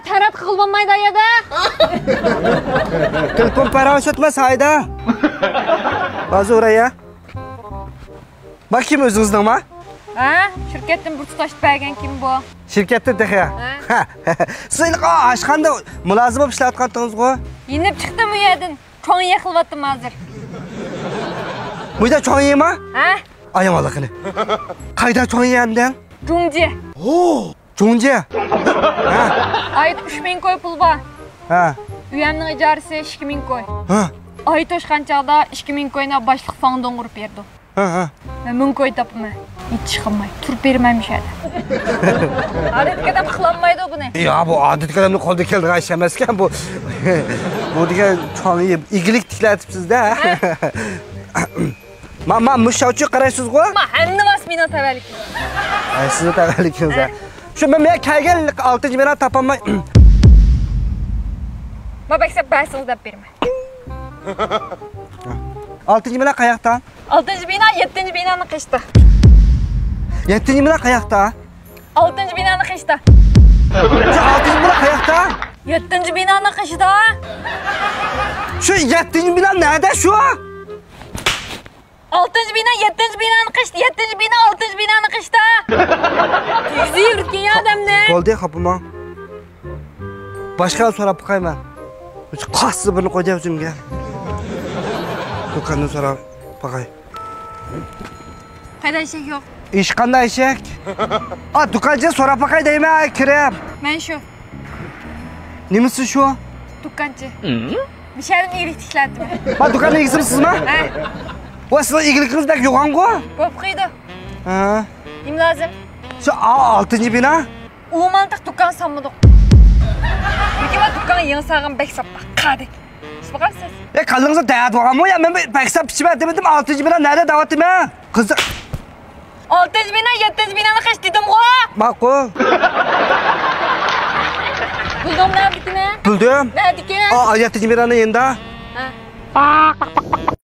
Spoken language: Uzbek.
Tarat qilolmaydi ayada. Telefon parashyutmas hayda. Hozir o'raya. Bak kim o'zingizdanmi? Ha? Shirkatdan burs tashib bergan kim bu? Shirkatda deha. Siz ashxanda mulozim bo'lib ishlayotgandingiz-ku. Yinib chiqdim u yerdan. Cho'ng yiqilyaptim hozir. Bu yerda cho'ng yeymi? Ha? Ayam alaqini. Qayda cho'ng yeyanding? Jungji. Jungji. Ha. Ayet 3000 koy pul bor. Ha. Uyamning ijarasi 2000 koy. Ha. Ay to'shgan chaqda 2000 koyni boshliq fonddan urib berdi. Ha. Men 1000 koy topman. Hech chiqmay, turib bermaymişadi. Odatga qilolmaydi buni. Ya bu odatga odamni qo'lda keldigan ish emas ekan bu. Bu degan cho'ng yeb igilik tiklatibsiz-da. Men mushavchi qaraysiz-ku? Men hammas meni tavallik. Ay, sizni tavallikingiz. Shu men kelgan 6-bino topolmay. Men baksab basing deb berma. 6-bino qayoqdan? 6-bino 7-binoni qishdi. 7-bino qayoqda? 6-binoni qishdi. 6-bino qayoqda? 7-binoni qishdi. Shu 7-bino nerede şu? 6-bino 7-binoni qishdi. 7-bino 6-binoni qishdi. Tezli yurgan odamni. Bo'ldi, xapman. Boshqa so'rab qo'yman. Shu qassi birini qo'yib o'zimga. Do'kondan so'rab qo'y. Qayda eshak yo'q. Ish qanday eshak? Do'konchi so'rab qo'y deyman, kirib. Men shu. Nimasi shu? Do'konchi. Misharim ilik tiklatdim. Ha, do'konning egisimsizmi? Ha. Bu sizning egiligingizdek yo'g'on-ku? Bo'p qo'ydi. Ha. Nim lozim? Shu 6-bino? Umumantiq do'kon solmadik. Lekin men do'kon yansag'im bek sappa. Qadi. Siz Qalbingizni dayat bo'lganmi? Ya men baksab pichib dedim 6-bino nerede davatimi? Qiziq. 6-bino 7-binoni qish dedim-ku. Ma'qul. Buldum nerdikini? Bildim. Nerdiki? 7-binoni endi. Ha.